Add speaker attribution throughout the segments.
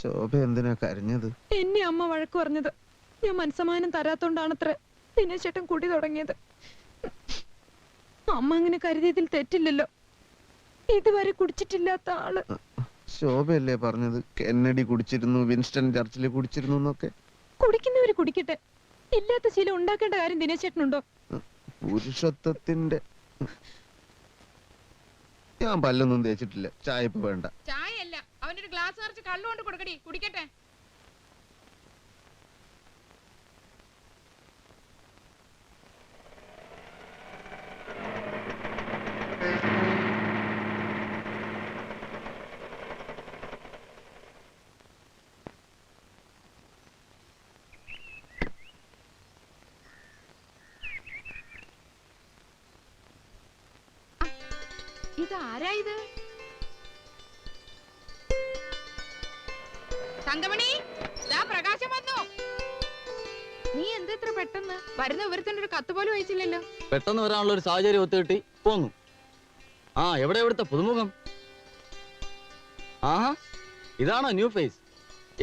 Speaker 1: ശോഭ എന്തിനാ കരഞ്ഞത്?
Speaker 2: എന്നെ അമ്മ വഴക്ക് പറഞ്ഞത് ഞാൻ മനസ്സമാനം തരാത്തോണ്ടാണത്ര ദിനേശ് ചേട്ടൻ കുടി തുടങ്ങിയത്. അമ്മ അങ്ങനെ കരുതിയതിൽ തെറ്റില്ലല്ലോ. ഇതുവരെ കുടിച്ചിട്ടില്ലാത്ത ആള്.
Speaker 1: ശോഭയല്ലേ പറഞ്ഞത് കെന്നഡി കുടിച്ചിരുന്നു, വിൻസ്റ്റൺ ചർച്ചിൽ കുടിച്ചിരുന്നു എന്നൊക്കെ?
Speaker 2: കുടിക്കുന്നവര് കുടിക്കട്ടെ, ഇല്ലാത്ത ശീലം ഉണ്ടാക്കേണ്ട കാര്യം ദിനേശ് ചേട്ടനുണ്ടോ?
Speaker 1: പുരുഷത്വത്തിന്റെ. ഞാൻ പല്ലൊന്നും തേച്ചിട്ടില്ല. ചായ ഇപ്പൊ വേണ്ട.
Speaker 3: ചായയല്ല, അവനൊരു ഗ്ലാസ് നിറച്ച് കള്ളു കൊണ്ട് കൊടുക്കടി, കുടിക്കട്ടെ. ഇതാരാ ഇത്? തങ്കമണി, ദാ പ്രകാശം വന്നു. നീ എന്താ ഇത്ര പെട്ടെന്ന്? വരുന്ന വിവരത്തിന്റെ ഒരു കത്ത് പോലും അയച്ചില്ലല്ലോ.
Speaker 4: പെട്ടെന്ന് വരാനുള്ള ഒരു സാഹചര്യം ഒത്തുകിട്ടി പോന്നു. ആ എവിടെ എവിടുത്തെ പുതുമുഖം? ആഹാ, ഇതാണോ ന്യൂ ഫേസ്?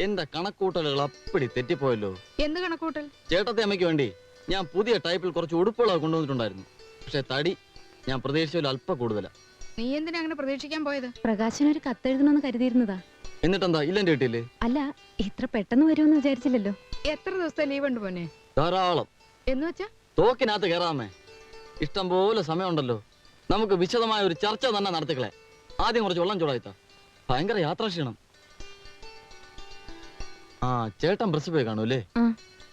Speaker 4: എന്റെ കണക്കൂട്ടലുകൾ അപ്പടി തെറ്റിപ്പോയല്ലോ.
Speaker 3: എന്ത് കണക്കൂട്ടൽ?
Speaker 4: ചേട്ടത്തെ അമ്മയ്ക്ക് വേണ്ടി ഞാൻ പുതിയ ടൈപ്പിൽ കുറച്ച് ഉടുപ്പുകളൊക്കെ കൊണ്ടുവന്നിട്ടുണ്ടായിരുന്നു. പക്ഷെ തടി ഞാൻ പ്രതീക്ഷിച്ചതിൽ അല്പം കൂടുതലാ.
Speaker 3: നീ എന്തിനാ അങ്ങനെ പ്രതീക്ഷിക്കാൻ പോയത്?
Speaker 2: പ്രകാശന് ഒരു കത്തെഴുതണമെന്ന് കരുതിയിരുന്നതാ.
Speaker 4: എന്നിട്ടെന്താ ഇല്ലെന്റെ കിട്ടിയില്ലേ?
Speaker 2: അല്ല, ഇത്ര പെട്ടെന്ന് വരുമെന്ന് വിചാരിച്ചില്ലല്ലോ.
Speaker 3: എത്ര ദിവസത്തെ ലീവ് ഉണ്ട് പോനെ?
Speaker 4: ധാരാളം.
Speaker 3: എന്ന് വെച്ചാ
Speaker 4: തോക്കിനകത്ത് കയറാമേ. ഇഷ്ടം പോലെ സമയമുണ്ടല്ലോ. നമുക്ക് വിശദമായ ഒരു ചർച്ച തന്നെ നടത്തിക്കളെ. ആദ്യം കുറച്ച് വെള്ളം ചൂടായിത്താ. ഭയങ്കര യാത്രാക്ഷീണം. ആ ചേട്ടൻ പ്രസ് പോയി കാണൂല്ലേ?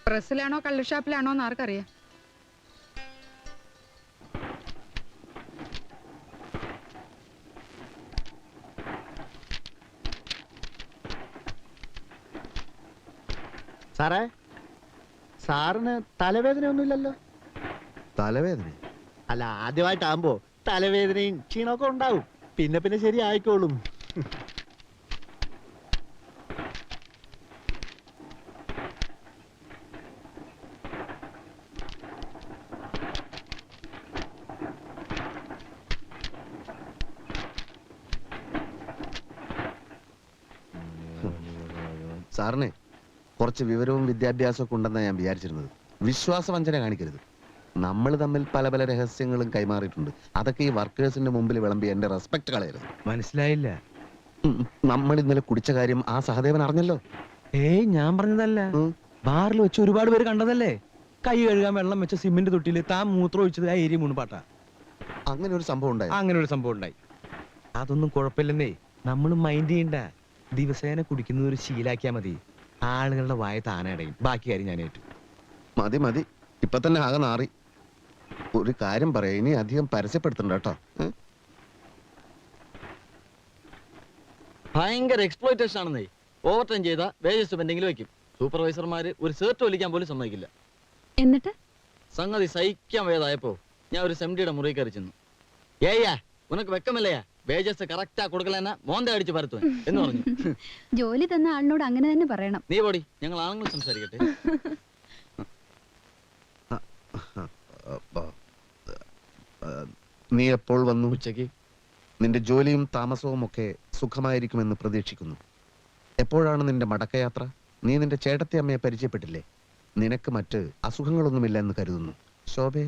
Speaker 3: പ്രസ്സിലാണോ കള്ളുഷാപ്പിലാണോ എന്ന് ആർക്കറിയാം.
Speaker 5: സാറേ, സാറിന് തലവേദന ഒന്നുമില്ലല്ലോ?
Speaker 1: തലവേദന?
Speaker 5: അല്ല, ആദ്യമായിട്ടാകുമ്പോ തലവേദനയും ക്ഷീണമൊക്കെ ഉണ്ടാവും. പിന്നെ പിന്നെ ശരി ആയിക്കോളും.
Speaker 1: സാറിന് കുറച്ച് വിവരവും വിദ്യാഭ്യാസവും ഒക്കെ ഉണ്ടെന്നാണ് ഞാൻ വിചാരിച്ചിരുന്നത്. വിശ്വാസവഞ്ചന കാണിക്കരുത്. നമ്മൾ തമ്മിൽ പല പല രഹസ്യങ്ങളും കൈമാറിയിട്ടുണ്ട്. അതൊക്കെ ഈ വർക്കേഴ്സിന്റെ മുമ്പിൽ വിളമ്പി എന്റെ റെസ്പെക്ട് കളയരുത്.
Speaker 6: മനസ്സിലായില്ല.
Speaker 1: നമ്മൾ ഇന്നലെ കുടിച്ച കാര്യം ആ സഹദേവൻ അറിഞ്ഞല്ലോ.
Speaker 6: ഏയ്, ഞാൻ പറഞ്ഞതല്ല. ബാറിൽ വെച്ച് ഒരുപാട് പേര് കണ്ടതല്ലേ? കൈ കഴുകാൻ വെള്ളം വെച്ച സിമെന്റ് തൊട്ടില് താൻ മൂത്രം ഒഴിച്ചത് ആ ഏരിയ മുൻപാട്ടാ.
Speaker 1: അങ്ങനെ ഒരു സംഭവം ഉണ്ടായി.
Speaker 6: അങ്ങനെ ഒരു സംഭവം ഉണ്ടായി. അതൊന്നും കുഴപ്പമില്ലെന്നേ. നമ്മൾ മൈൻഡ് ചെയ്യണ്ട. ദിവസേന കുടിക്കുന്നത് ഒരു ശീലാക്കിയാ മതി. ആളുകളുടെ വായ താനടയും. ബാക്കി കാര്യം ഞാൻ ഏറ്റു.
Speaker 1: മതി മതി, ഇപ്പൊ തന്നെ ആകെ നാറി. ഒരു കാര്യം പറയാ, ഇനി അധികം പരസ്യപ്പെടുത്തണ്ട കേട്ടോ.
Speaker 4: ഭയങ്കര എക്സ്പ്ലോയിറ്റേഷൻ ആണെന്നേ. ഓവർ ടൈം ചെയ്ത വേജസ് പെൻഡിങ്ങിൽ വെക്കും. സൂപ്പർവൈസർമാര് ഒരു സേർട്ട് വലിക്കാൻ പോലും സമ്മതിക്കില്ല.
Speaker 2: എന്നിട്ട്
Speaker 4: സംഗതി സഹിക്കാൻ വേദായപ്പോ ഞാൻ ഒരു സെംഡിയുടെ മുറി കയറി ചെന്നു. ഏയ്യാ, ഉനക്ക് വെക്കമല്ലയാ, വേജസ് കറക്റ്റാ കൊടുക്കലെന്ന മോന്ത അടിച്ച് പരത്തുവൻ എന്ന് പറഞ്ഞു.
Speaker 2: ജോലി തന്ന ആളിനോട് അങ്ങനെ തന്നെ പറയണം.
Speaker 4: നീ പോടി, ഞങ്ങൾ ആണുങ്ങൾ സംസാരിക്കട്ടെ.
Speaker 1: നീ എപ്പോൾ വന്നു?
Speaker 4: ഉച്ചയ്ക്ക്.
Speaker 1: നിന്റെ ജോലിയും താമസവും ഒക്കെ സുഖമായിരിക്കുമെന്ന് പ്രതീക്ഷിക്കുന്നു. എപ്പോഴാണ് നിന്റെ മടക്കയാത്ര? നീ നിന്റെ ചേട്ടത്തി അമ്മയെ പരിചയപ്പെട്ടില്ലേ? നിനക്ക് മറ്റ് അസുഖങ്ങളൊന്നുമില്ല എന്ന് കരുതുന്നു. ശോഭേ,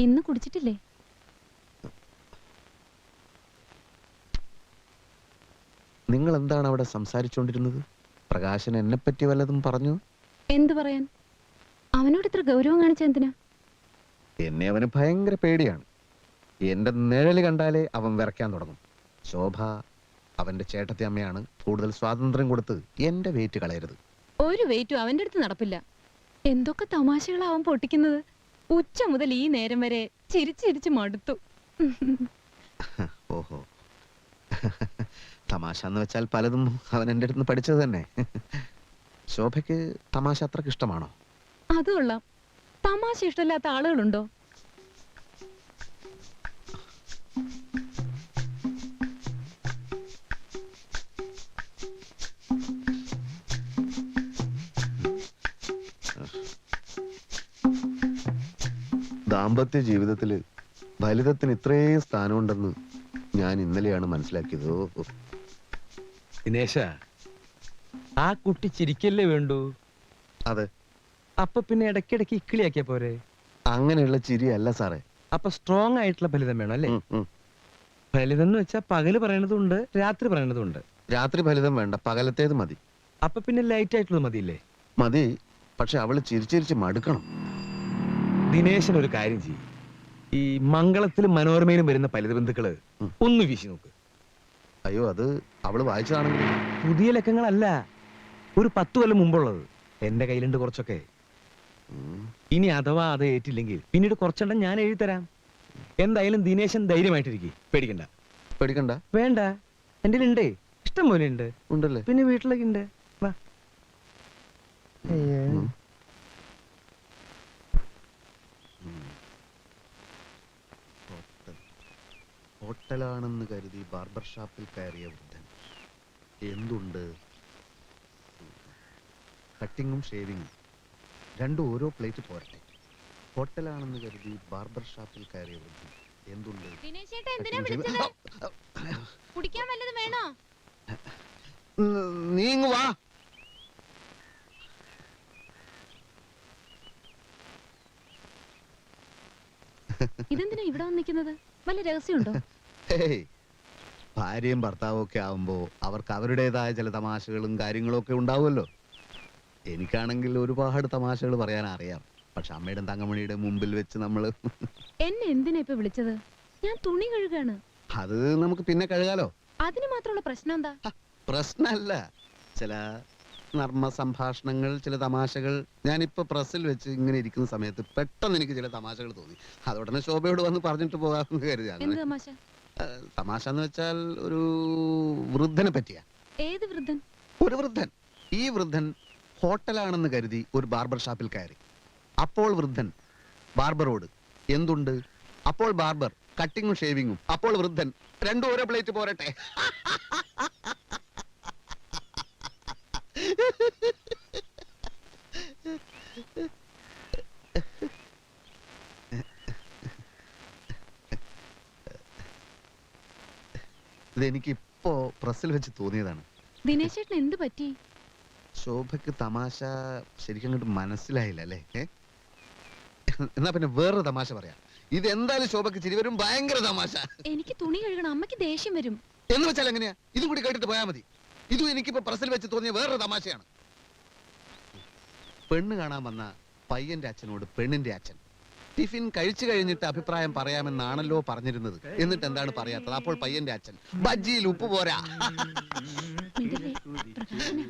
Speaker 2: ഇന്ന് കുടിച്ചിട്ടില്ലേ?
Speaker 1: നിങ്ങൾ എന്താണ് അവിടെ സംസാരിച്ചുകൊണ്ടിരുന്നത്? പ്രകാശൻ എന്നെ പറ്റി വല്ലതും പറഞ്ഞു?
Speaker 2: എന്തു പറയാൻ? അവനോട് ഇത്ര ഗൗരവം കാണിച്ച എന്തിനാ?
Speaker 1: എന്നെ അവന് ഭയങ്കര പേടിയാണ്. എന്റെ നിഴല് കണ്ടാലേ അവൻ വിറയ്ക്കാൻ തുടങ്ങും. ശോഭ അവന്റെ ചേട്ടത്തി അമ്മയാണ്. കൂടുതൽ സ്വാതന്ത്ര്യം കൊടുത്ത് എന്റെ വെയിറ്റ് കളയരുത്.
Speaker 2: ഒരു വെയിറ്റും അവന്റെ അടുത്ത് നടപ്പില്ല. എന്തൊക്കെ തമാശകളാ അവൻ പൊട്ടിക്കുന്നത്. ഉച്ച മുതൽ ഈ നേരം വരെ ചിരിച്ചിരിച്ച് മടുത്തു.
Speaker 1: ഓഹോ, തമാശ എന്ന് വെച്ചാൽ പലതും അവൻ എൻ്റെ അടുത്ത് പഠിച്ചത് തന്നെ. ശോഭയ്ക്ക് തമാശ അത്രക്ക് ഇഷ്ടമാണോ?
Speaker 2: അത് കൊള്ളാം. തമാശ ഇഷ്ടമില്ലാത്ത ആളുകളുണ്ടോ?
Speaker 1: ദാമ്പത്യ ജീവിതത്തില് ഫലിതത്തിന് ഇത്രയും സ്ഥാനമുണ്ടെന്ന് ഞാൻ ഇന്നലെയാണ് മനസ്സിലാക്കിയത്. ഓ,
Speaker 6: ദിനേശ, ആ കുട്ടി ചിരിക്കല്ലേ വേണ്ടു.
Speaker 1: അതെ,
Speaker 6: അപ്പൊ പിന്നെ ഇടയ്ക്കിടയ്ക്ക് ഇക്കിളിയാക്കിയ പോരെ.
Speaker 1: അങ്ങനെയുള്ള ചിരിയല്ല സാറേ.
Speaker 6: അപ്പൊ സ്ട്രോങ് ആയിട്ടുള്ള ഫലിതം വേണം അല്ലേ?
Speaker 1: ഉം, ഉം.
Speaker 6: ഫലിതം എന്ന് വെച്ചാൽ പകല് പറയണതുണ്ട്, രാത്രി പറയണതുണ്ട്.
Speaker 1: രാത്രി ഫലിതം വേണ്ട, പകലത്തേത് മതി.
Speaker 6: അപ്പൊ പിന്നെ ലൈറ്റ് ആയിട്ടുള്ളത് മതിയില്ലേ?
Speaker 1: മതി, പക്ഷെ അവള് ചിരിച്ചിരിച്ച് മടുക്കണം.
Speaker 6: ദിനേശൻ ഒരു കാര്യം ചെയ്യും, ഈ മംഗളത്തിലും മനോരമയിലും വരുന്ന ഫലിത ബന്ധുക്കള്
Speaker 1: ഉം.
Speaker 6: ഒന്ന് വീശി നോക്ക്.
Speaker 1: അയ്യോ, അത് അവള് വായിച്ചതാണെങ്കിൽ.
Speaker 6: പുതിയ ലക്കങ്ങളല്ല, ഒരു 10 കൊല്ലം മുമ്പുള്ളത്. എന്റെ കയ്യിലുണ്ട് കുറച്ചൊക്കെ.
Speaker 1: ഉം.
Speaker 6: ഇനി അഥവാ അത് ഏറ്റില്ലെങ്കിൽ പിന്നീട് കുറച്ചെണ്ണം ഞാൻ എഴുതി തരാം. എന്തായാലും ദിനേശൻ ധൈര്യമായിട്ടിരിക്കും, പേടിക്കണ്ട.
Speaker 1: പേടിക്കണ്ട.
Speaker 6: വേണ്ട, എന്റെ ഉണ്ട്, ഇഷ്ടം പോലെ ഉണ്ട്.
Speaker 1: ഉണ്ടല്ലേ?
Speaker 6: പിന്നെ വീട്ടിലേക്ക് ഉണ്ട്. വാ. അയ്യോ.
Speaker 1: ഉം. ഹോട്ടലാണെന്ന് കരുതി ബാർബർ ഷാപ്പിൽ കയറിയ വൃദ്ധൻ. എന്തുണ്ട്? കട്ടിങ്ങും ഷേവിങ്ങും രണ്ടും ഓരോ പ്ലേറ്റ് പോരട്ടെ. ഹോട്ടലാണെന്ന് കരുതി ബാർബർ ഷാപ്പിൽ കയറിയ വൃദ്ധൻ. എന്തുണ്ട്?
Speaker 2: ദിനേശേട്ടാ എന്തിനാ
Speaker 1: കട്ടിങ്ങും
Speaker 2: വിളിച്ചത്?
Speaker 1: ഷേവിങ്ങും.
Speaker 2: കുടിക്കാൻ വല്ലതും വേണോ?
Speaker 1: നീ ഇങ്ങ് വാ.
Speaker 2: ഇതെന്തിനാ ഇവിടെ വന്ന് നിൽക്കുന്നത്? വല്ല രഹസ്യമുണ്ടോ?
Speaker 1: ഹേയ്, ഭാര്യയും ഭർത്താവും ഒക്കെ ആവുമ്പോ അവർക്ക് അവരുടേതായ ചില തമാശകളും കാര്യങ്ങളും ഒക്കെ ഉണ്ടാവുമല്ലോ. എനിക്കാണെങ്കിൽ ഒരുപാട് തമാശകൾ പറയാൻ അറിയാം. പക്ഷെ അമ്മയുടെ തങ്കമണിയുടെ മുമ്പിൽ വെച്ച് നമ്മള്
Speaker 2: എന്നെ എന്തിനാ ഇപ്പൊ വിളിച്ചത്? ഞാൻ തുണി കഴുകാണ്.
Speaker 1: അത് നമുക്ക് പിന്നെ കഴുകാലോ.
Speaker 2: അതിന് മാത്രമുള്ള പ്രശ്നം എന്താ?
Speaker 1: പ്രശ്നമല്ല, ചില നർമ്മ സംഭാഷണങ്ങൾ, ചില തമാശകൾ. ഞാനിപ്പോ പ്രസ്സിൽ വെച്ച് ഇങ്ങനെ ഇരിക്കുന്ന സമയത്ത് പെട്ടെന്ന് എനിക്ക് ചില തമാശകൾ തോന്നി. അതോടനെ ശോഭയോട് വന്ന് പറഞ്ഞിട്ട് പോകാമെന്ന് കരുതി.
Speaker 2: എന്ത്
Speaker 1: അങ്ങനെ
Speaker 2: തമാശ?
Speaker 1: തമാശ എന്ന് വെച്ചാൽ ഒരു വൃദ്ധനെ പറ്റിയാ.
Speaker 2: ഏത് വൃദ്ധൻ?
Speaker 1: ഒരു വൃദ്ധൻ. ഈ വൃദ്ധൻ ഹോട്ടലാണെന്ന് കരുതി ഒരു ബാർബർ ഷാപ്പിൽ കയറി. അപ്പോൾ വൃദ്ധൻ ബാർബറോട് എന്തുണ്ട്? അപ്പോൾ ബാർബർ കട്ടിങ്ങും ഷേവിങ്ങും. അപ്പോൾ വൃദ്ധൻ രണ്ടും ഓരോ പ്ലേറ്റ് പോരട്ടെ. ഇതെനിക്ക് ഇപ്പോ പ്രസ്സിൽ വെച്ച് തോന്നിയതാണ്.
Speaker 2: ദിനേശേട്ടൻ എന്ത് പറ്റി?
Speaker 1: ശോഭയ്ക്ക് തമാശ ശരിക്കും അങ്ങോട്ട് മനസ്സിലായില്ല അല്ലേ? എന്നാ പിന്നെ വേറൊരു തമാശ പറയാം. ഇത് എന്തായാലും ശോഭയ്ക്ക് ചിരി വരും. ഭയങ്കര തമാശ.
Speaker 2: എനിക്ക് തുണി കഴുകണം, അമ്മയ്ക്ക് ദേഷ്യം വരും.
Speaker 1: എന്ന് വെച്ചാൽ എങ്ങനെയാ? ഇതും കൂടി കേട്ടിട്ട് പോയാൽ മതി. ഇതും എനിക്കിപ്പോ പ്രസിൽ വെച്ച് തോന്നിയ വേറൊരു തമാശയാണ്. പെണ്ണ് കാണാൻ വന്ന പയ്യന്റെ അച്ഛനോട് പെണ്ണിന്റെ അച്ഛൻ ടിഫിൻ കഴിച്ചു കഴിഞ്ഞിട്ട് അഭിപ്രായം പറയാമെന്നാണല്ലോ പറഞ്ഞിരുന്നത്. എന്നിട്ട് എന്താണ് പറയാത്തത്? അപ്പോൾ പയ്യന്റെ അച്ഛൻ ബജ്ജിയിൽ ഉപ്പ് പോരാ.
Speaker 2: മിണ്ടല്ലേ, പ്രകാശനെ.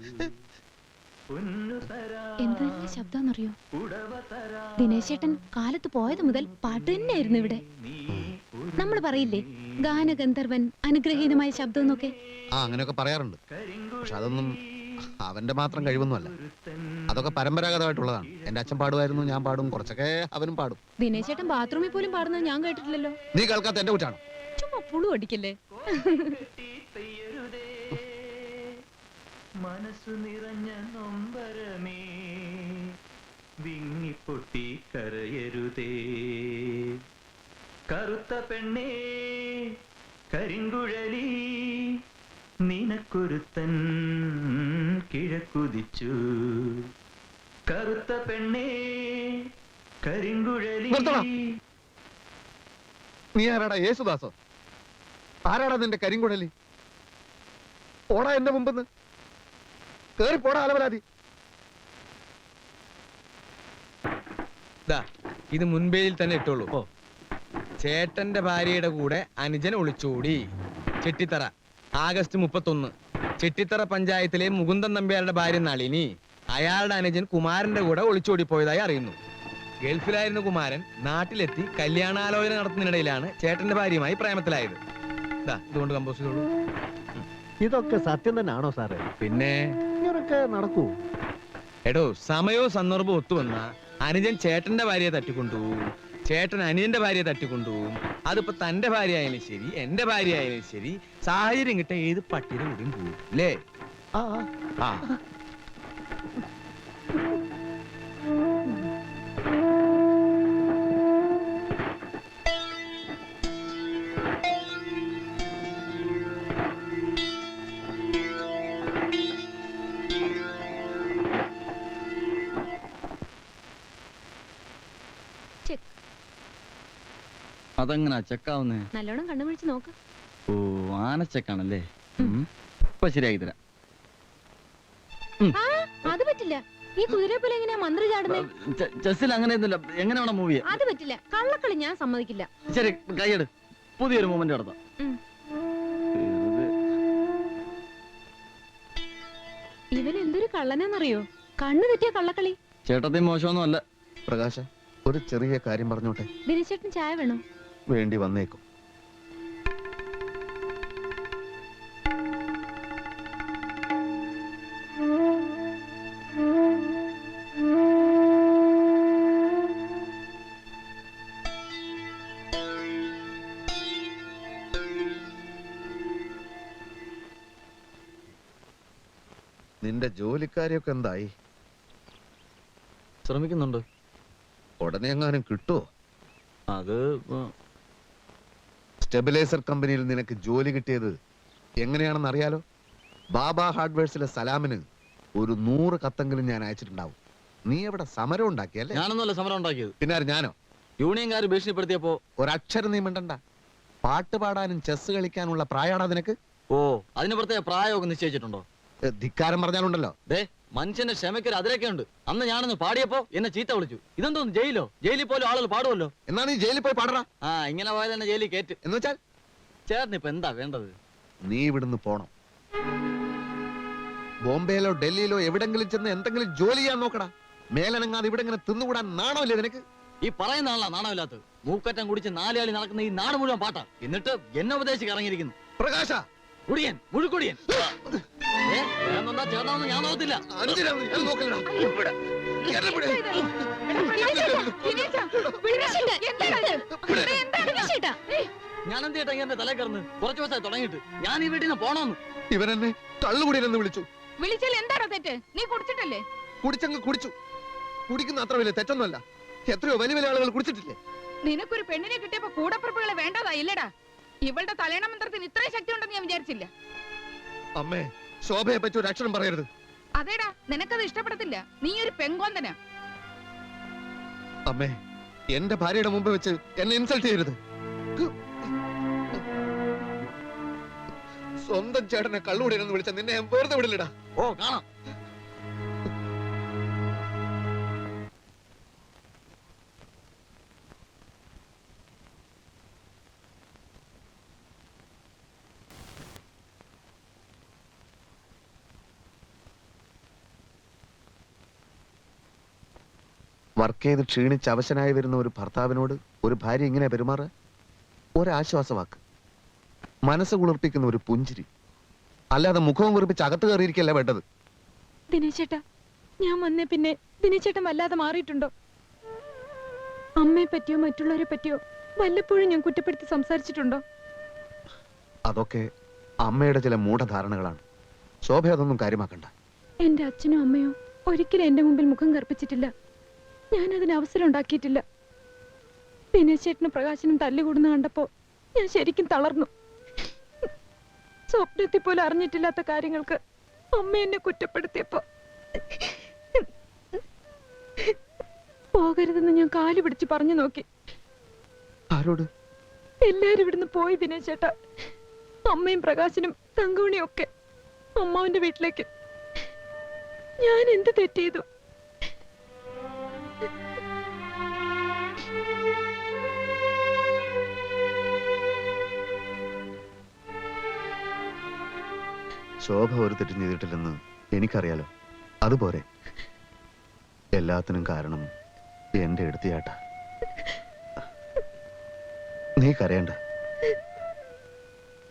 Speaker 2: എന്തെല്ലാം ശബ്ദമെന്നറിയോ? ദിനേശേട്ടൻ കാലത്ത് പോയത് മുതൽ പാട്ട് തന്നെയായിരുന്നു ഇവിടെ. നമ്മൾ പറയില്ലേ ഗാനഗന്ധർവൻ, അനുഗ്രഹീതമായ ശബ്ദം എന്നൊക്കെ.
Speaker 1: അങ്ങനെയൊക്കെ പറയാറുണ്ട്. പക്ഷെ അതൊന്നും അവന്റെ മാത്രം കഴിവൊന്നുമല്ല. അതൊക്കെ പരമ്പരാഗതമായിട്ടുള്ളതാണ്. എന്റെ അച്ഛൻ പാടുമായിരുന്നു, ഞാൻ പാടും, കുറച്ചൊക്കെ അവനും പാടും.
Speaker 2: ദിനേശേട്ടൻ ബാത്റൂമിൽ പോലും പാടുന്നത് ഞാൻ കേട്ടിട്ടില്ലല്ലോ.
Speaker 1: നീ കേൾക്കാത്ത എന്റെ കുറ്റാണ്.
Speaker 2: ചുമ്മാ പുളു അടിക്കല്ലേ.
Speaker 7: മനസ്സു നിറഞ്ഞ നൊമ്പരമേ വിങ്ങിപ്പൊട്ടി കരയരുതേ. കറുത്ത പെണ്ണേ കരിങ്കുഴലി നിനക്കൊരുത്തൻ കിഴക്കുതിച്ചു. കറുത്ത പെണ്ണേ കരിങ്കുഴലി.
Speaker 1: നീ ആരാടാ? യേശുദാസോ? ആരാടാ നിന്റെ കരിങ്കുഴലി? ഓടാ എന്റെ മുമ്പെന്ന്. കേറി പോടാ അലവലാതി.
Speaker 6: ഇത് മുൻപേയിൽ തന്നെ ഇട്ടോളൂ. ചേട്ടന്റെ ഭാര്യയുടെ കൂടെ അനുജൻ ഒളിച്ചോടി. ചെട്ടിത്തറ ആഗസ്റ്റ് 31. ചെട്ടിത്തറ പഞ്ചായത്തിലെ മുകുന്ദൻ നമ്പ്യാരുടെ ഭാര്യ നളിനി അയാളുടെ അനുജൻ കുമാരന്റെ കൂടെ ഒളിച്ചോടിപ്പോയതായി അറിയുന്നു. ഗൾഫിലായിരുന്ന കുമാരൻ നാട്ടിലെത്തി കല്യാണാലോചന നടത്തുന്നതിനിടയിലാണ് ചേട്ടന്റെ ഭാര്യയുമായി പ്രേമത്തിലായത്. ഇതുകൊണ്ട് കമ്പോസ് ചെയ്തോളൂ.
Speaker 5: ഇതൊക്കെ സത്യം തന്നെയാണോ സാറേ?
Speaker 6: പിന്നെ
Speaker 5: ഇങ്ങനൊക്കെ നടക്കൂ?
Speaker 6: എടോ, സമയവും സന്ദർഭവും ഒത്തുവന്ന അനുജൻ ചേട്ടന്റെ ഭാര്യയെ തട്ടിക്കൊണ്ടുപോകും, ചേട്ടൻ അനിയന്റെ ഭാര്യയെ തട്ടിക്കൊണ്ടുപോകും. അതിപ്പോ തന്റെ ഭാര്യ ആയാലും ശരി, എന്റെ ഭാര്യ ആയാലും ശരി, സാഹചര്യം കിട്ട ഏത് പട്ടിയുടെ കൂടിയും പോകും അല്ലേ?
Speaker 5: ആ
Speaker 6: ആ
Speaker 2: ചെക്ക്.
Speaker 4: അതെങ്ങനാ ചെക്കാവുന്നേ?
Speaker 2: നല്ലോണം കണ്ണുപിടിച്ച് നോക്ക്.
Speaker 4: ഓ, ആനച്ചക്കാണല്ലേ. ഇപ്പൊ ശരിയാക്കി തരാം.
Speaker 2: ആ, അത് പറ്റില്ല. ഈ കുതിരയെ പോലെ എങ്ങനെയാ മന്ത്രി ചാടുന്നേ?
Speaker 4: ചെസ്സിൽ അങ്ങനെയൊന്നുമില്ല. എങ്ങനെ വേണം മൂവ് ചെയ്യാൻ?
Speaker 2: അത് പറ്റില്ല. കള്ളക്കളി ഞാൻ സമ്മതിക്കില്ല.
Speaker 4: ശരി, കൈയെടു. പുതിയൊരു മൂവ്മെന്റ് നടത്താം.
Speaker 2: ഇവൻ എന്തൊരു കള്ളനാന്നറിയോ? കണ്ണു തെറ്റിയ കള്ളക്കളി.
Speaker 4: ചേട്ടത്തി മോശമൊന്നും അല്ല.
Speaker 1: പ്രകാശ, ഒരു ചെറിയ കാര്യം പറഞ്ഞോട്ടെ.
Speaker 2: ദിനേശേട്ടൻ ചായ വേണോ?
Speaker 1: വേണ്ടി വന്നേക്കും. നിന്റെ ജോലിക്കാരിയൊക്കെ എന്തായി?
Speaker 4: ശ്രമിക്കുന്നുണ്ട്.
Speaker 1: ഉടനെ എങ്ങാനും കിട്ടുമോ?
Speaker 4: അത്
Speaker 1: സ്റ്റെബിലൈസർ കമ്പനിയിൽ നിനക്ക് ജോലി കിട്ടിയത് എങ്ങനെയാണെന്ന് അറിയാലോ. ബാബ ഹാർഡ്വെയർസിലെ സലാമിന് ഒരു 100 കത്തെങ്കിലും ഞാൻ അയച്ചിട്ടുണ്ടാവും. നീ എവിടെ സമരം ഉണ്ടാക്കിയല്ലേ?
Speaker 4: ഞാനൊന്നുമല്ല സമരം ഉണ്ടാക്കിയത്.
Speaker 1: പിന്നെ ഞാനോ?
Speaker 4: യൂണിയൻകാർ ഭീഷണിപ്പെടുത്തിയപ്പോ
Speaker 1: ഒരക്ഷരം നീ മിണ്ടണ്ട. പാട്ട് പാടാനും ചെസ് കളിക്കാനുള്ള പ്രായമാണോ നിനക്ക്?
Speaker 4: ഓ, അതിന് പ്രത്യേക പ്രായമൊക്കെ നിശ്ചയിച്ചിട്ടുണ്ടോ?
Speaker 1: ധിക്കാരം പറഞ്ഞാലുണ്ടല്ലോ.
Speaker 4: ദേ, മനുഷ്യന്റെ ക്ഷമയ്ക്കൊരു അതിരൊക്കെ ഉണ്ട്. അന്ന് ഞാനൊന്ന് പാടിയപ്പോ എന്നെ ചീത്ത വിളിച്ചു. ഇതെന്തോന്ന് ജയിലോ? ജയിലിൽ പോലും ആളുകൾ പാടുമല്ലോ.
Speaker 1: എന്നാ നീ ജയിലിൽ പോയി പാടറാ.
Speaker 4: ആ, ഇങ്ങനെ പോയാൽ തന്നെ ജയിലിൽ കയറ്റ്.
Speaker 1: എന്ന് വെച്ചാൽ
Speaker 4: ചേട്ടന് ഇപ്പൊ എന്താ വേണ്ടത്?
Speaker 1: നീ ഇവിടുന്ന് പോണം. ബോംബെയിലോ ഡൽഹിയിലോ എവിടെങ്കിലും ചെന്ന് എന്തെങ്കിലും ജോലി ചെയ്യാൻ നോക്കടാ. മേലനങ്ങാതെ ഇവിടെ ഇങ്ങനെ തിന്നുകൂടാൻ നാണമില്ലേ നിനക്ക്?
Speaker 4: ഈ പറയുന്ന ആളാ നാണമില്ലാത്തത്. മൂക്കറ്റം കുടിച്ച് 4 ആളി നടക്കുന്ന ഈ നാട് മുഴുവൻ പാട്ടാ. എന്നിട്ട് എന്നെ ഉപദേശിച്ച് ഇറങ്ങിയിരിക്കുന്നു.
Speaker 1: പ്രകാശ,
Speaker 4: കുടിയൻ, മുഴുക്കുടിയൻ. ചേർന്നാന്ന് ഞാൻ നോക്കത്തില്ല.
Speaker 1: അഞ്ചിനാണ് ഞാൻ നോക്കലടാ. ഇവിടെ. എന്നെ വിട്.
Speaker 4: ഞാൻ എന്ത് ചെയ്യട്ടെ എന്റെ തലേ കയറുന്നു? കുറച്ചു ദിവസമായി തുടങ്ങിയിട്ട്. ഞാൻ ഈ വീട്ടിൽ നിന്ന് പോണോന്ന്.
Speaker 1: ഇവനെന്നെ കള്ളുകുടിയെന്ന് വിളിച്ചു.
Speaker 3: വിളിച്ചാൽ എന്താണോ തെറ്റ്? നീ കുടിച്ചിട്ടല്ലേ?
Speaker 1: കുടിച്ചങ്ങ് കുടിച്ചു. കുടിക്കുന്ന അത്ര വലിയ തെറ്റൊന്നുമല്ല. എത്രയോ വലിയ വലിയ ആളുകൾ കുടിച്ചിട്ടില്ലേ?
Speaker 3: നിനക്കൊരു പെണ്ണിനെ കിട്ടിയപ്പോ കൂടപ്പുറപ്പുകളെ വേണ്ടതാ ഇല്ലടാ. ഇവളുടെ തലേണ മന്ത്രത്തിന് ഇത്രയും ശക്തി ഉണ്ടെന്ന് ഞാൻ വിചാരിച്ചില്ല.
Speaker 1: അമ്മേ, ശോഭയെ പറ്റി ഒരു അക്ഷരം പറയരുത്.
Speaker 3: അതേടാ, നിനക്കത് ഇഷ്ടപ്പെടത്തില്ല. നീ ഒരു പെങ്കോന്തനാ.
Speaker 1: അമ്മേ, എന്റെ ഭാര്യയുടെ മുമ്പ് വെച്ച് എന്നെ ഇൻസൾട്ട് ചെയ്യരുത്. സ്വന്തം ചേട്ടനെ കള്ളുകൂടിയെന്ന് വിളിച്ച നിന്നെ ഞാൻ വെറുതെ വിടില്ലടാ.
Speaker 4: ഓ, കാണാം.
Speaker 1: വർക്ക് ചെയ്ത് ക്ഷീണിച്ച് അവശനായി വരുന്ന ഒരു ഭർത്താവിനോട് ഒരു ഭാര്യ ഇങ്ങനെ പെരുമാറുക? ഒരാശ്വാസവാക്ക്, മനസ്സ് കുളിർപ്പിക്കുന്ന ഒരു പുഞ്ചിരി, അല്ലാതെ മുഖവും കുറിപ്പിച്ച് അകത്ത് കയറിയിരിക്കല്ല വേണ്ടത്.
Speaker 2: ദിനേശേട്ടാ, ഞാൻ വന്നേ പിന്നെ ദിനേശേട്ടൻ വല്ലാതെ മാറിയിട്ടുണ്ടോ? അമ്മയെ പറ്റിയോ മറ്റുള്ളവരെ പറ്റിയോ വല്ലപ്പോഴും ഞാൻ കുറ്റപ്പെടുത്തി സംസാരിച്ചിട്ടുണ്ടോ?
Speaker 1: അതൊക്കെ അമ്മയുടെ ചില മൂഢധാരണകളാണ്. ശോഭ അതൊന്നും കാര്യമാക്കണ്ട.
Speaker 2: എന്റെ അച്ഛനും അമ്മയോ ഒരിക്കലും എന്റെ മുമ്പിൽ മുഖം കറുപ്പിച്ചിട്ടില്ല. ഞാൻ അതിന് അവസരം ഉണ്ടാക്കിയിട്ടില്ല. ദിനേശേട്ടനും പ്രകാശനും തല്ലുകൂടുന്ന കണ്ടപ്പോ ഞാൻ ശരിക്കും തളർന്നു. സ്വപ്നത്തിൽ പോലും അറിഞ്ഞിട്ടില്ലാത്ത കാര്യങ്ങൾക്ക് അമ്മ എന്നെ കുറ്റപ്പെടുത്തിയപ്പോ പോകരുതെന്ന് ഞാൻ കാല് പിടിച്ച് പറഞ്ഞു നോക്കി.
Speaker 1: ആരോട്?
Speaker 2: എല്ലാരും ഇവിടുന്ന് പോയി ദിനേശേട്ടാ. അമ്മയും പ്രകാശനും തങ്കമണിയും ഒക്കെ അമ്മാവിന്റെ വീട്ടിലേക്ക്. ഞാൻ എന്ത് തെറ്റ് ചെയ്തു?
Speaker 1: ശോഭ ഒരു തെറ്റും ചെയ്തിട്ടില്ലെന്ന് എനിക്കറിയാലോ. അതുപോലെ എല്ലാത്തിനും കാരണം എന്റെ എടുത്തിയാട്ട. നീ കരയണ്ട.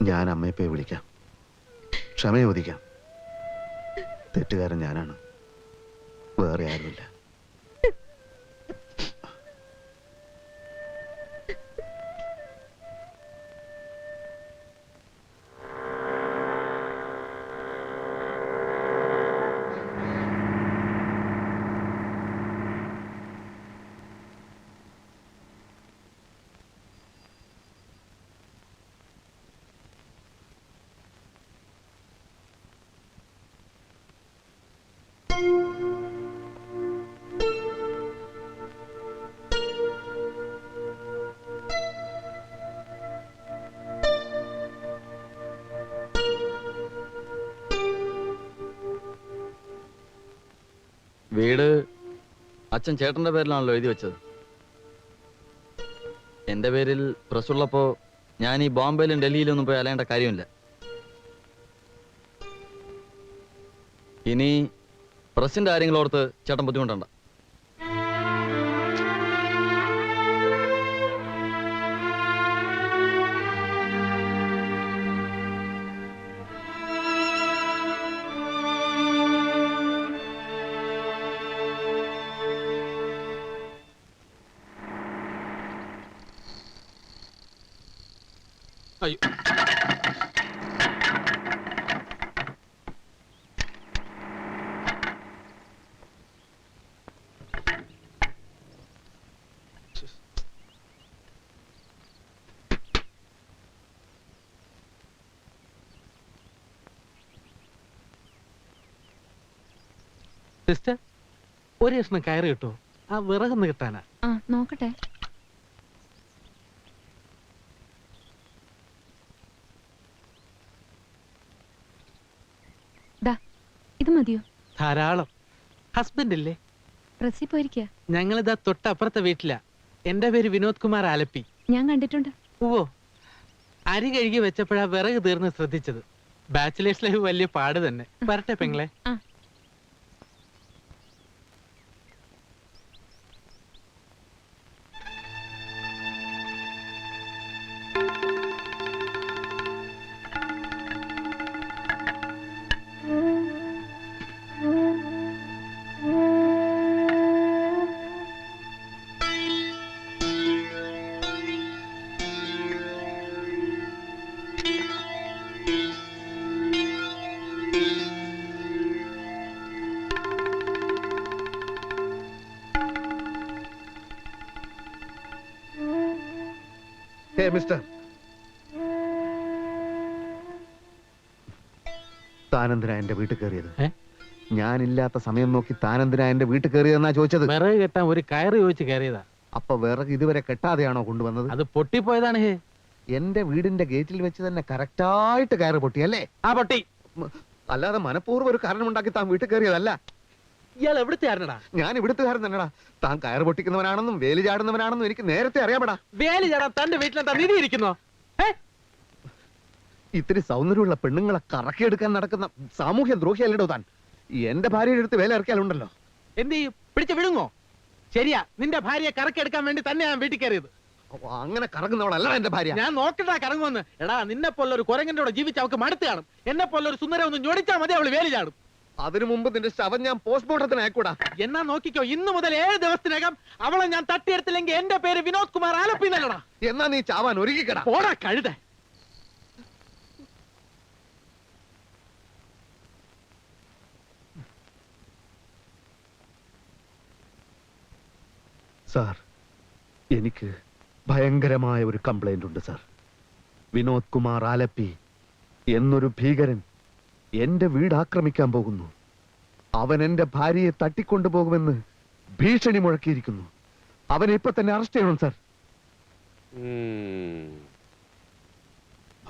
Speaker 1: ഞാൻ അമ്മയെ പോയി വിളിക്കാം, ക്ഷമയോദിക്കാം. തെറ്റുകാരൻ ഞാനാണ്, വേറെ ആരുമില്ല.
Speaker 4: വീട് അച്ഛൻ ചേട്ടന്റെ പേരിലാണല്ലോ എഴുതി വെച്ചത്. എന്റെ പേരിൽ പ്രസ്സുള്ളപ്പോ ഞാൻ ഈ ബോംബെയിലും ഡൽഹിയിലൊന്നും പോയി അലയേണ്ട കാര്യമില്ല. ഇനി പ്രസിന്റെ കാര്യങ്ങളോർത്ത് ചേട്ടൻ ബുദ്ധിമുട്ടണ്ട.
Speaker 8: അയ്യോ, സിസ്റ്റർ, ഒരു കഷ്ണം കയറ് കിട്ടോ? ആ വിറകൊന്ന് കിട്ടാനാ.
Speaker 2: ആ നോക്കട്ടെ. ഇത് മതിയോ?
Speaker 8: ധാരാളം. ഹസ്ബൻഡ് ഇല്ലേ?
Speaker 2: പ്രസ്സിൽ പോയിരിക്കുക.
Speaker 8: ഞങ്ങളിതാ തൊട്ടപ്പുറത്തെ വീട്ടിലാ. എന്റെ പേര് വിനോദ് കുമാർ ആലപ്പി.
Speaker 2: ഞാൻ കണ്ടിട്ടുണ്ട്.
Speaker 8: ഓ, അരി കഴുകി വെച്ചപ്പോഴാ വിറക് തീർന്ന് ശ്രദ്ധിച്ചത്. ബാച്ചിലേഴ്സ് ലൈഫ് വലിയ പാട് തന്നെ. വരട്ടെ പെങ്ങളെ.
Speaker 2: ആ
Speaker 1: ഹേ മിസ്റ്റർ, താനെന്തിനാ എന്റെ വീട്ടിൽ കയറിയത്?
Speaker 8: ഏ?
Speaker 1: ഞാനില്ലാത്ത സമയം നോക്കി താനെന്തിനാ എന്റെ വീട്ടിൽ കയറിയതെന്നാ ചോദിച്ചത്.
Speaker 8: വിറക് കെട്ടാൻ ഒരു കയറ് ചോദിച്ച് കയറിയതാ.
Speaker 1: അപ്പൊ വിറക് ഇതുവരെ കെട്ടാതെയാണോ കൊണ്ടുവന്നത്?
Speaker 8: അത് പൊട്ടിപ്പോയതാണ്. ഹേ,
Speaker 1: എന്റെ വീടിന്റെ ഗേറ്റിൽ വെച്ച് തന്നെ കറക്റ്റായിട്ട് കയറ് പൊട്ടിയല്ലേ?
Speaker 8: ആ പൊട്ടി.
Speaker 1: അല്ലാതെ മനഃപൂർവ്വം ഒരു കാരണമുണ്ടാക്കി താൻ വീട്ടിൽ കയറിയതല്ല.
Speaker 8: ഇയാൾ എവിടുത്തെ ആരണടാ?
Speaker 1: ഞാൻ ഇവിടുത്തുകാരൻ തന്നെടാ. താൻ കയറ് പൊട്ടിക്കുന്നവനാണെന്നും വേലി ചാടുന്നവനാണെന്നും എനിക്ക് നേരത്തെ അറിയാമടാ.
Speaker 8: വേലി ചാടാൻ തന്റെ വീട്ടിലെന്താ നിധി ഇരിക്കുന്നോ?
Speaker 1: ഇത്തിരി സൗന്ദര്യമുള്ള പെണ്ണുങ്ങളെ കറക്കിയെടുക്കാൻ നടക്കുന്ന സാമൂഹ്യ ദ്രോഹിയല്ലേടോ താൻ. എന്റെ ഭാര്യയുടെ അടുത്ത് വേല ഇറക്കിയാലുണ്ടല്ലോ.
Speaker 8: എന്ത് ചെയ്യും? പിടിച്ച് വിഴുങ്ങോ? ശരിയാ, നിന്റെ ഭാര്യയെ കറക്കെടുക്കാൻ വേണ്ടി തന്നെ ഞാൻ വീട്ടിൽ കയറിയത്.
Speaker 1: അങ്ങനെ കറങ്ങുന്നവളല്ല എന്റെ ഭാര്യ.
Speaker 8: ഞാൻ നോക്കട്ടാ കറങ്ങുമെന്ന്. എടാ, നിന്നെ പോലൊരു കുരങ്ങന്റെ കൂടെ ജീവിച്ച് അവൾക്ക് മടുത്ത് കാണും. എന്നെ പോലൊരു സുന്ദരം ഒന്ന് ഞൊടിച്ചാൽ മതി, അവള് വേലി ചാടും.
Speaker 1: അതിനു മുമ്പ് നിന്റെ ശവം ഞാൻ പോസ്റ്റ്മോർട്ടത്തിന് അയക്കൂടാ.
Speaker 8: എന്നാ നോക്കിക്കോ, ഇന്നു മുതൽ 7 ദിവസത്തിനകം അവളെ ഞാൻ തട്ടിയെടുത്തില്ലെങ്കിൽ എന്റെ പേര് വിനോദ് കുമാർ ആലപ്പി എന്നല്ലടാ.
Speaker 1: എന്നാ നീ ചാവാൻ ഒരുക്കിക്കടാ.
Speaker 8: പോടാ കഴുത.
Speaker 1: സാർ, എനിക്ക് ഭയങ്കരമായ ഒരു കംപ്ലൈന്റ് ഉണ്ട് സാർ. വിനോദ് കുമാർ ആലപ്പി എന്നൊരു ഭീകരൻ എന്റെ വീട് ആക്രമിക്കാൻ പോകുന്നു. അവൻ എന്റെ ഭാര്യയെ തട്ടിക്കൊണ്ടുപോകുമെന്ന് ഭീഷണി മുഴക്കിയിരിക്കുന്നു. അവനെ ഇപ്പൊ തന്നെ അറസ്റ്റ് ചെയ്യണം സാർ.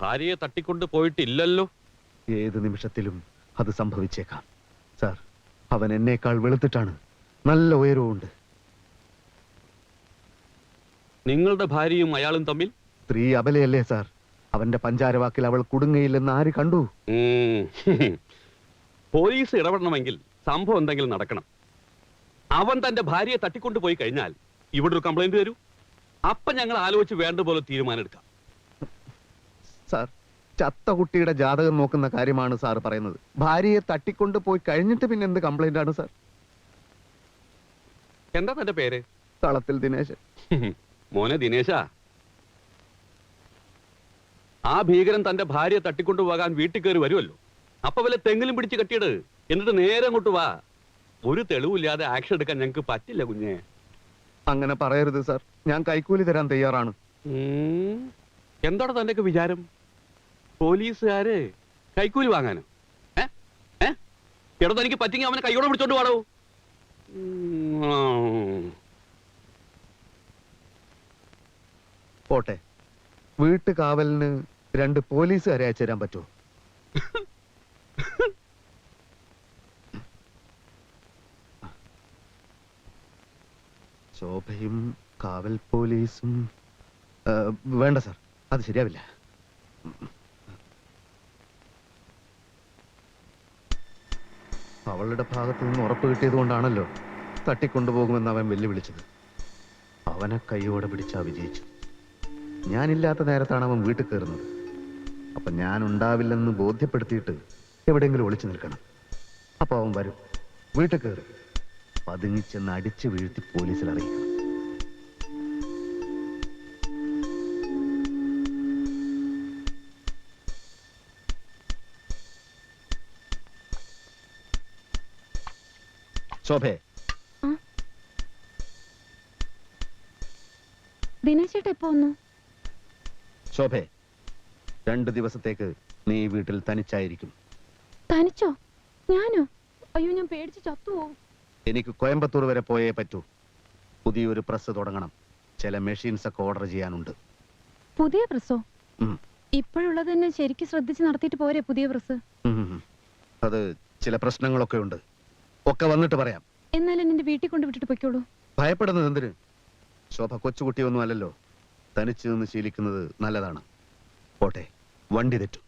Speaker 9: ഭാര്യയെ തട്ടിക്കൊണ്ട് പോയിട്ടില്ലല്ലോ.
Speaker 1: ഏത് നിമിഷത്തിലും അത് സംഭവിച്ചേക്കാം സാർ. അവൻ എന്നേക്കാൾ വെളുത്തിട്ടാണ്, നല്ല ഉയരവുമുണ്ട്.
Speaker 9: നിങ്ങളുടെ ഭാര്യയും അയാളും തമ്മിൽ
Speaker 1: സ്ത്രീ അബലയല്ലേ സാർ? അവന്റെ പഞ്ചാരവാക്കിൽ അവൾ കുടുങ്ങയില്ലെന്ന് ആര് കണ്ടു?
Speaker 9: പോലീസ് ഇടപെടണമെങ്കിൽ സംഭവം എന്തെങ്കിലും നടക്കണം. അവൻ തന്റെ ഭാര്യയെ തട്ടിക്കൊണ്ടു പോയി കഴിഞ്ഞാൽ ഇവിടെ ഒരു കംപ്ലൈന്റ് തരൂ. അപ്പൊ ഞങ്ങൾ ആലോചിച്ച് വേണ്ട പോലെ തീരുമാനം എടുക്കാം.
Speaker 1: സാർ, ചത്ത കുട്ടിയുടെ ജാതകം നോക്കുന്ന കാര്യമാണ് സാർ പറയുന്നത്. ഭാര്യയെ തട്ടിക്കൊണ്ട് പോയി കഴിഞ്ഞിട്ട് പിന്നെ എന്ത് കംപ്ലൈന്റ് ആണ് സാർ?
Speaker 9: എന്താ തന്റെ പേര്?
Speaker 1: തളത്തിൽ ദിനേശൻ.
Speaker 9: മോനെ ദിനേശ, ആ ഭീകരൻ തന്റെ ഭാര്യയെ തട്ടിക്കൊണ്ടുപോകാൻ വീട്ടിൽ കയറി വരുമല്ലോ. അപ്പൊ വല്ല തെങ്ങിലും പിടിച്ച് കെട്ടിയിട്, എന്നിട്ട് നേരെ അങ്ങോട്ട് വാ. ഒരു തെളിവില്ലാതെ ആക്ഷൻ എടുക്കാൻ ഞങ്ങൾക്ക് പറ്റില്ല കുഞ്ഞെ.
Speaker 1: അങ്ങനെ പറയരുത് സാർ. ഞാൻ കൈക്കൂലി തരാൻ തയ്യാറാണ്.
Speaker 9: എന്താണ് തന്റെ വിചാരം? പോലീസുകാര് കൈക്കൂലി വാങ്ങാനോ? എടോ, തനിക്ക് പറ്റിങ്ങി അവനെ കൈയോടെ പിടിച്ചോണ്ട് പാടോ.
Speaker 1: പോട്ടെ, വീട്ടു കാവലിന് 2 പോലീസുകാരെ അയച്ചു തരാൻ പറ്റുമോ? ശോഭയും കാവൽ പോലീസും വേണ്ട സാർ, അത് ശരിയാവില്ല. അവളുടെ ഭാഗത്ത് നിന്ന് ഉറപ്പ് കിട്ടിയത് കൊണ്ടാണല്ലോ തട്ടിക്കൊണ്ടുപോകുമെന്ന് അവൻ വെല്ലുവിളിച്ചത്. അവനെ കൈയോടെ പിടിച്ചാ വിജയിച്ചു. ഞാനില്ലാത്ത നേരത്താണ് അവൻ വീട്ടിൽ കയറുന്നത്. അപ്പൊ ഞാൻ ഉണ്ടാവില്ലെന്ന് ബോധ്യപ്പെടുത്തിയിട്ട് എവിടെയെങ്കിലും ഒളിച്ചു നിൽക്കണം. അപ്പൊ അവൻ വരും, വീട്ടിൽ കയറും, പതുങ്ങിച്ചെന്ന് അടിച്ചു വീഴ്ത്തി പോലീസിൽ അറിയിക്കണം. ശോഭേ,
Speaker 2: ദിനേശേട്ട എപ്പോ വന്നു?
Speaker 1: ശോഭേ, 2 ദിവസത്തേക്ക് നീ ഈ വീട്ടിൽ തനിച്ചായിരിക്കും.
Speaker 2: തനിച്ചോ? ഞാനോ? അയ്യോ, ഞാൻ പേടിച്ച് ചത്തുപോകും.
Speaker 1: എനിക്ക് കോയമ്പത്തൂർ വരെ പോയേ പറ്റൂ. പുതിയൊരു പ്രസ് തുടങ്ങണം. ചില മെഷീൻസ് ഒക്കെ ഓർഡർ ചെയ്യാനുണ്ട്.
Speaker 2: പുതിയ പ്രസ്സോ?
Speaker 1: ഉം.
Speaker 2: ഇപ്പോഴുള്ളത് തന്നെ ശരിക്കും ശ്രദ്ധിച്ച് നടത്തിയിട്ട് പോരെ പുതിയ പ്രസ്?
Speaker 1: അത് ചില പ്രശ്നങ്ങളൊക്കെ ഉണ്ട്. ഒക്കെ വന്നിട്ട് പറയാം.
Speaker 2: എന്നാലും എന്റെ വീട്ടിൽ കൊണ്ട് വിട്ടിട്ട് പൊയ്ക്കോളൂ.
Speaker 1: ഭയപ്പെടുന്നത് എന്തിന്? ശോഭ കൊച്ചുകുട്ടിയൊന്നും അല്ലല്ലോ. തനിച്ച് നിന്ന് ശീലിക്കുന്നത് നല്ലതാണ്. പോട്ടെ, വണ്ടി തെറ്റും.